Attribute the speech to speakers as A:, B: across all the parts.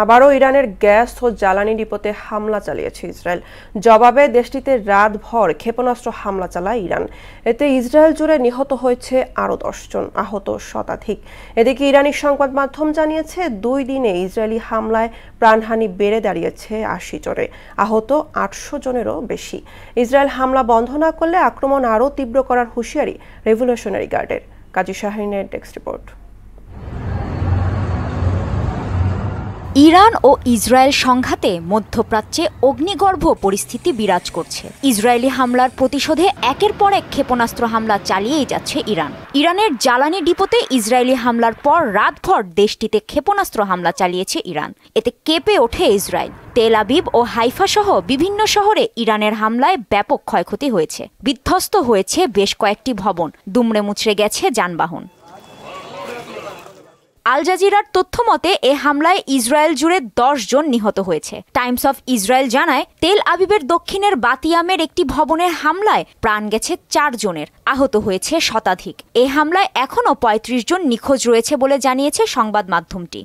A: আবারও ইরানের গ্যাস ও জ্বালানি ডিপোতে হামলা চালিয়েছে ইসরায়েল। জবাবে দেশটিতে রাতভর ক্ষেপণাস্ত্র হামলা চালায় ইরান। এতে ইসরায়েল জুড়ে নিহত হয়েছে আরও 10 জন, আহত শতাধিক। এদিকে ইরানি সংবাদ মাধ্যম জানিয়েছে 2 দিনে ইসরায়েলি হামলায় প্রাণহানি বেড়ে দাঁড়িয়েছে 80 জনে, আহত 800 জনেরও বেশি। ইসরায়েল হামলা বন্ধ না করলে আক্রমণ আরও তীব্র করার হুঁশিয়ারি রেভলিউশনারি গার্ডের। কাজী শাহরিনের ডেস্ক রিপোর্ট।
B: ইরান ও ইসরায়েল সংঘাতে মধ্যপ্রাচ্যে অগ্নিগর্ভ পরিস্থিতি বিরাজ করছে। ইসরায়েলি হামলার প্রতিশোধে একের পর এক ক্ষেপণাস্ত্র হামলা চালিয়েই যাচ্ছে ইরান। ইরানের জ্বালানি ডিপোতে ইসরায়েলি হামলার পর রাতভর দেশটিতে ক্ষেপণাস্ত্র হামলা চালিয়েছে ইরান। এতে কেঁপে ওঠে ইসরায়েল। তেল আবিব ও হাইফা সহ বিভিন্ন শহরে ইরানের হামলায় ব্যাপক ক্ষয়ক্ষতি হয়েছে। বিধ্বস্ত হয়েছে বেশ কয়েকটি ভবন, দুমড়ে মুচড়ে গেছে যানবাহন। আল জাজিরার তথ্য মতে এ হামলায় ইসরায়েল জুড়ে 10 জন নিহত হয়েছে। টাইমস অফ ইসরায়েল জানায়, তেল আবিবের দক্ষিণের বাতিয়ামের একটি ভবনের হামলায় প্রাণ গেছে 4 জনের, আহত হয়েছে শতাধিক। এ হামলায় এখনও 35 জন নিখোঁজ রয়েছে বলে জানিয়েছে সংবাদ মাধ্যমটি।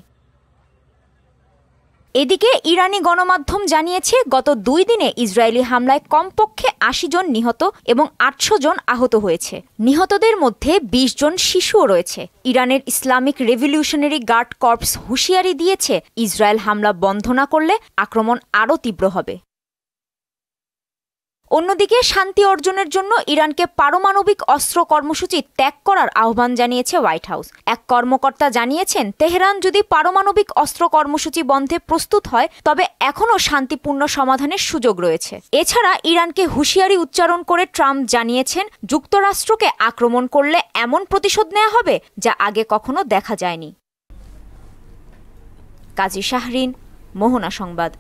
B: এদিকে ইরানি গণমাধ্যম জানিয়েছে, গত 2 দিনে ইসরায়েলি হামলায় কমপক্ষে 80 জন নিহত এবং 800 জন আহত হয়েছে। নিহতদের মধ্যে 20 জন শিশুও রয়েছে। ইরানের ইসলামিক রেভলিউশনারি গার্ড কর্পস হুঁশিয়ারি দিয়েছে, ইসরায়েল হামলা বন্ধ না করলে আক্রমণ আরও তীব্র হবে। অন্যদিকে শান্তি অর্জনের জন্য ইরানকে পারমাণবিক অস্ত্র কর্মসূচি ত্যাগ করার আহ্বান জানিয়েছে হোয়াইট হাউস। এক কর্মকর্তা জানিয়েছেন, তেহরান যদি পারমাণবিক অস্ত্র কর্মসূচি বন্ধে প্রস্তুত হয় তবে এখনও শান্তিপূর্ণ সমাধানের সুযোগ রয়েছে। এছাড়া ইরানকে হুঁশিয়ারি উচ্চারণ করে ট্রাম্প জানিয়েছেন, যুক্তরাষ্ট্রকে আক্রমণ করলে এমন প্রতিশোধ নেওয়া হবে যা আগে কখনো দেখা যায়নি। কাজী শাহরিন, মোহনা সংবাদ।